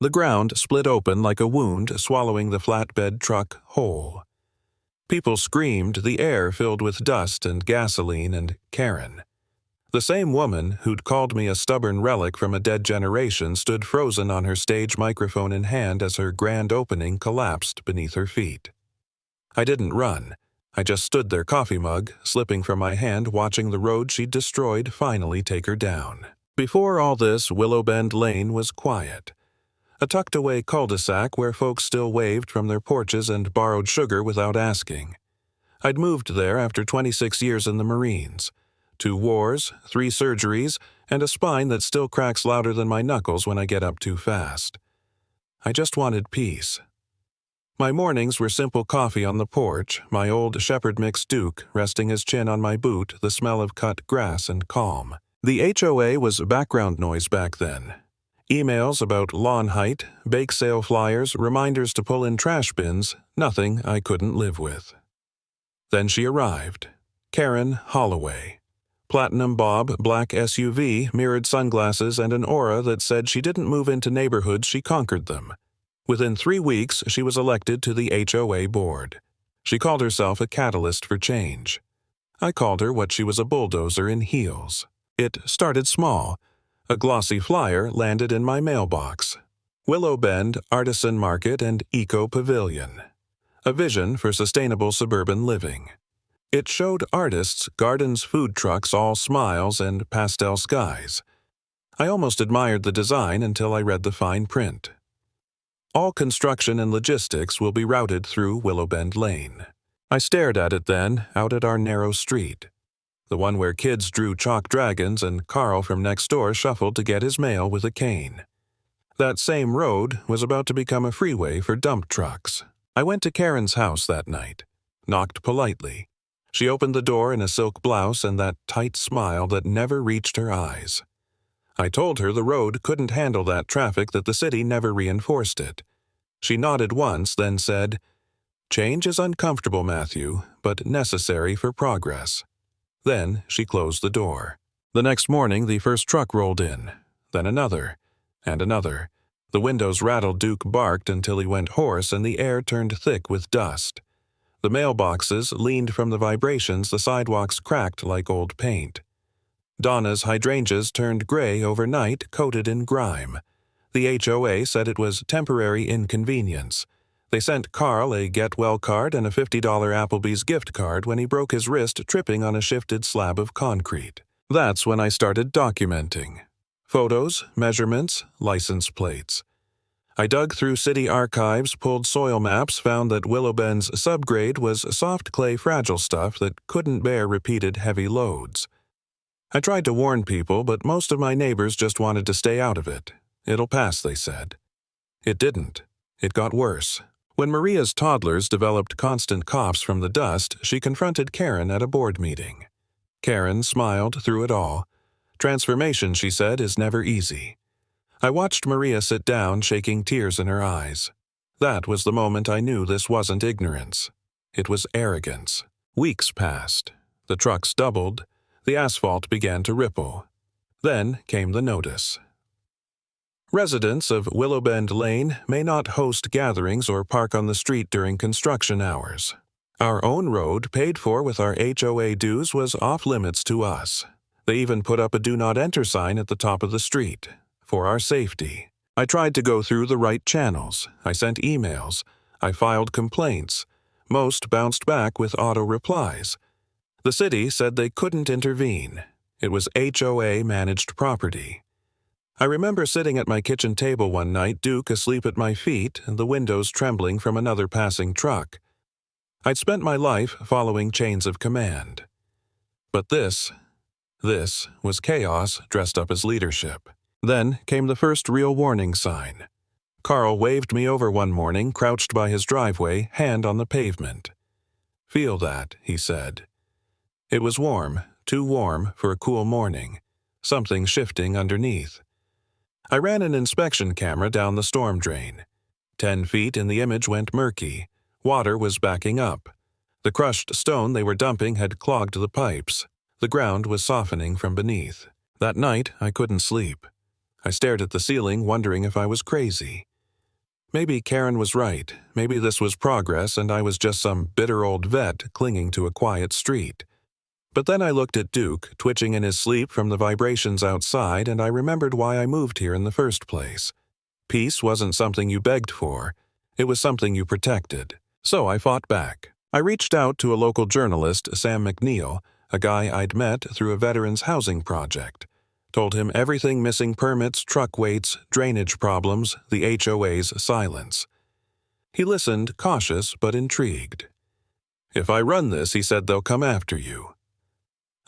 The ground split open like a wound, swallowing the flatbed truck whole. People screamed, the air filled with dust and gasoline and Karen. The same woman who'd called me a stubborn relic from a dead generation stood frozen on her stage microphone in hand as her grand opening collapsed beneath her feet. I didn't run. I just stood there, coffee mug slipping from my hand, watching the road she'd destroyed finally take her down. Before all this, Willow Bend Lane was quiet. A tucked-away cul-de-sac where folks still waved from their porches and borrowed sugar without asking. I'd moved there after 26 years in the Marines. 2 wars, 3 surgeries, and a spine that still cracks louder than my knuckles when I get up too fast. I just wanted peace. My mornings were simple coffee on the porch, my old Shepherd Mix Duke resting his chin on my boot, the smell of cut grass and calm. The HOA was background noise back then. Emails about lawn height, bake sale flyers, reminders to pull in trash bins, nothing I couldn't live with. Then she arrived. Karen Holloway. Platinum bob, black SUV, mirrored sunglasses, and an aura that said she didn't move into neighborhoods, she conquered them. Within 3 weeks, she was elected to the HOA board. She called herself a catalyst for change. I called her what she was, a bulldozer in heels. It started small. A glossy flyer landed in my mailbox. Willow Bend Artisan Market and Eco Pavilion. A vision for sustainable suburban living. It showed artists, gardens, food trucks, all smiles and pastel skies. I almost admired the design until I read the fine print. All construction and logistics will be routed through Willow Bend Lane. I stared at it then, out at our narrow street. The one where kids drew chalk dragons and Carl from next door shuffled to get his mail with a cane. That same road was about to become a freeway for dump trucks. I went to Karen's house that night, knocked politely. She opened the door in a silk blouse and that tight smile that never reached her eyes. I told her the road couldn't handle that traffic, that the city never reinforced it. She nodded once, then said, "Change is uncomfortable, Matthew, but necessary for progress." Then she closed the door. The next morning, the first truck rolled in, then another, and another. The windows rattled, Duke barked until he went hoarse, and the air turned thick with dust. The mailboxes leaned from the vibrations, the sidewalks cracked like old paint. Donna's hydrangeas turned gray overnight, coated in grime. The HOA said it was temporary inconvenience. They sent Carl a get-well card and a $50 Applebee's gift card when he broke his wrist tripping on a shifted slab of concrete. That's when I started documenting. Photos, measurements, license plates. I dug through city archives, pulled soil maps, found that Willow Bend's subgrade was soft clay fragile stuff that couldn't bear repeated heavy loads. I tried to warn people, but most of my neighbors just wanted to stay out of it. It'll pass, they said. It didn't. It got worse. When Maria's toddlers developed constant coughs from the dust, she confronted Karen at a board meeting. Karen smiled through it all. Transformation, she said, is never easy. I watched Maria sit down, shaking tears in her eyes. That was the moment I knew this wasn't ignorance. It was arrogance. Weeks passed. The trucks doubled. The asphalt began to ripple. Then came the notice. Residents of Willow Bend Lane may not host gatherings or park on the street during construction hours. Our own road, paid for with our HOA dues, was off-limits to us. They even put up a do not enter sign at the top of the street, for our safety. I tried to go through the right channels. I sent emails. I filed complaints. Most bounced back with auto-replies. The city said they couldn't intervene. It was HOA-managed property. I remember sitting at my kitchen table one night, Duke asleep at my feet, and the windows trembling from another passing truck. I'd spent my life following chains of command. But this was chaos dressed up as leadership. Then came the first real warning sign. Carl waved me over one morning, crouched by his driveway, hand on the pavement. "Feel that," he said. It was warm, too warm for a cool morning, something shifting underneath. I ran an inspection camera down the storm drain. 10 feet and the image went murky. Water was backing up. The crushed stone they were dumping had clogged the pipes. The ground was softening from beneath. That night, I couldn't sleep. I stared at the ceiling, wondering if I was crazy. Maybe Karen was right. Maybe this was progress and I was just some bitter old vet clinging to a quiet street. But then I looked at Duke, twitching in his sleep from the vibrations outside, and I remembered why I moved here in the first place. Peace wasn't something you begged for. It was something you protected. So I fought back. I reached out to a local journalist, Sam McNeil, a guy I'd met through a veterans housing project. Told him everything: missing permits, truck waits, drainage problems, the HOA's silence. He listened, cautious but intrigued. "If I run this," he said, "they'll come after you."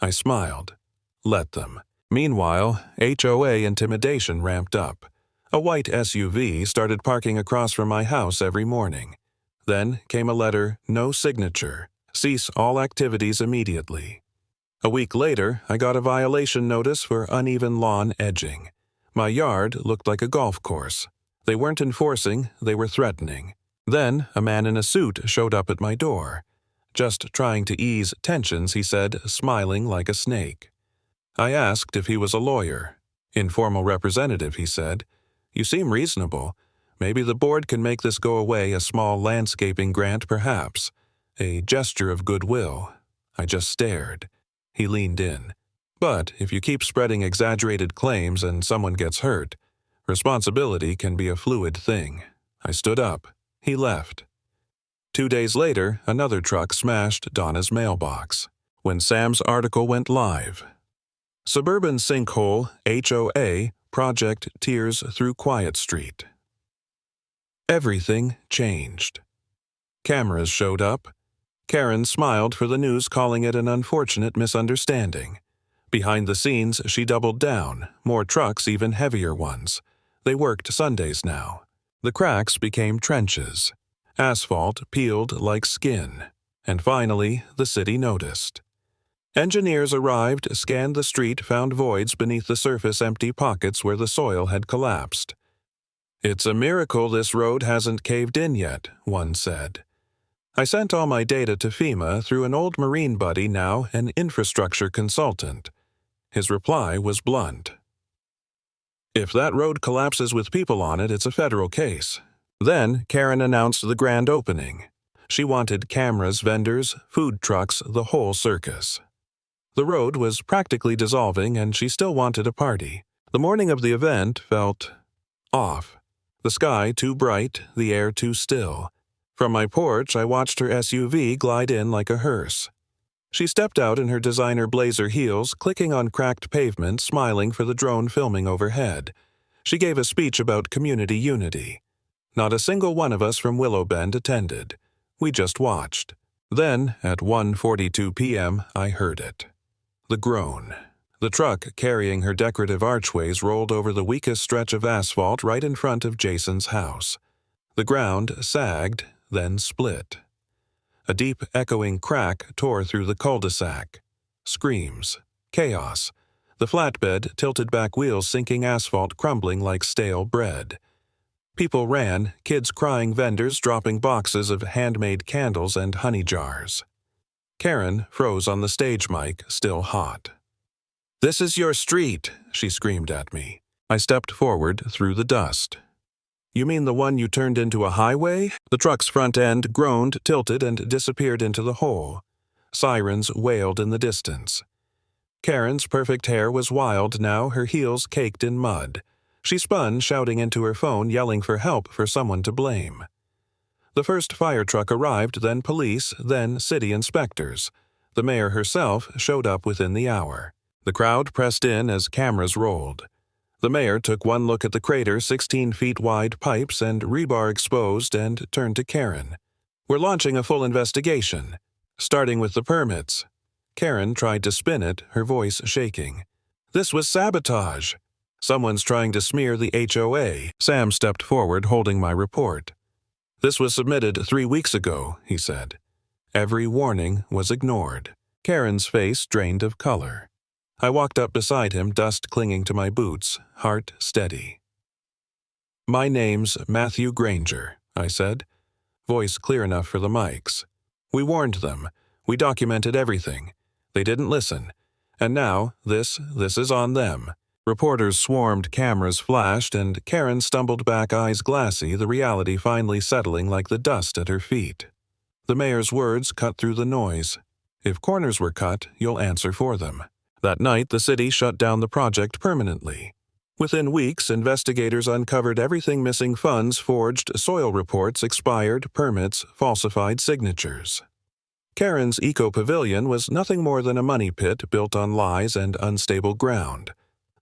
I smiled. Let them. Meanwhile, HOA intimidation ramped up. A white SUV started parking across from my house every morning. Then came a letter, no signature, cease all activities immediately. A week later, I got a violation notice for uneven lawn edging. My yard looked like a golf course. They weren't enforcing, they were threatening. Then a man in a suit showed up at my door. Just trying to ease tensions, he said, smiling like a snake. I asked if he was a lawyer. "Informal representative," he said. "You seem reasonable. Maybe the board can make this go away, a small landscaping grant perhaps. A gesture of goodwill." I just stared. He leaned in. "But if you keep spreading exaggerated claims and someone gets hurt, responsibility can be a fluid thing." I stood up. He left. 2 days later, another truck smashed Donna's mailbox. When Sam's article went live. Suburban sinkhole, HOA, project tears through Quiet Street. Everything changed. Cameras showed up. Karen smiled for the news, calling it an unfortunate misunderstanding. Behind the scenes, she doubled down, more trucks, even heavier ones. They worked Sundays now. The cracks became trenches. Asphalt peeled like skin. And finally, the city noticed. Engineers arrived, scanned the street, found voids beneath the surface, empty pockets where the soil had collapsed. "It's a miracle this road hasn't caved in yet," one said. I sent all my data to FEMA through an old Marine buddy, now an infrastructure consultant. His reply was blunt. "If that road collapses with people on it, it's a federal case." Then Karen announced the grand opening. She wanted cameras, vendors, food trucks, the whole circus. The road was practically dissolving, and she still wanted a party. The morning of the event felt off. The sky too bright, the air too still. From my porch, I watched her SUV glide in like a hearse. She stepped out in her designer blazer heels, clicking on cracked pavement, smiling for the drone filming overhead. She gave a speech about community unity. Not a single one of us from Willow Bend attended. We just watched. Then, at 1:42 p.m., I heard it. The groan. The truck carrying her decorative archways rolled over the weakest stretch of asphalt right in front of Jason's house. The ground sagged, then split. A deep, echoing crack tore through the cul-de-sac. Screams. Chaos. The flatbed, tilted back wheels sinking asphalt, crumbling like stale bread. People ran, kids crying, vendors dropping boxes of handmade candles and honey jars. Karen froze on the stage mic, still hot. "This is your street," she screamed at me. I stepped forward through the dust. "You mean the one you turned into a highway?" The truck's front end groaned, tilted, and disappeared into the hole. Sirens wailed in the distance. Karen's perfect hair was wild now, her heels caked in mud. She spun, shouting into her phone, yelling for help, for someone to blame. The first fire truck arrived, then police, then city inspectors. The mayor herself showed up within the hour. The crowd pressed in as cameras rolled. The mayor took one look at the crater, 16 feet wide pipes and rebar exposed, and turned to Karen. "We're launching a full investigation, starting with the permits." Karen tried to spin it, her voice shaking. "This was sabotage. Someone's trying to smear the HOA." Sam stepped forward, holding my report. "This was submitted 3 weeks ago," he said. Every warning was ignored. Karen's face drained of color. I walked up beside him, dust clinging to my boots, heart steady. "My name's Matthew Granger," I said, voice clear enough for the mics. "We warned them. We documented everything. They didn't listen. And now, this is on them. Reporters swarmed, cameras flashed, and Karen stumbled back, eyes glassy, the reality finally settling like the dust at her feet. The mayor's words cut through the noise. If corners were cut, you'll answer for them. That night, the city shut down the project permanently. Within weeks, investigators uncovered everything: missing funds, forged soil reports, expired permits, falsified signatures. Karen's eco-pavilion was nothing more than a money pit built on lies and unstable ground.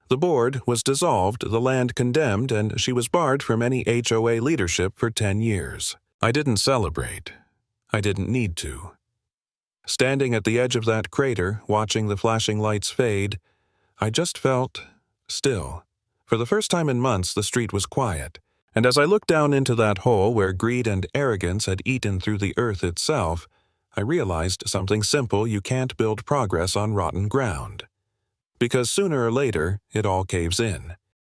The board was dissolved, the land condemned, and she was barred from any HOA leadership for 10 years. I didn't celebrate. I didn't need to. Standing at the edge of that crater, watching the flashing lights fade, I just felt still. For the first time in months, the street was quiet, and as I looked down into that hole where greed and arrogance had eaten through the earth itself, I realized something simple: you can't build progress on rotten ground. Because sooner or later, it all caves in.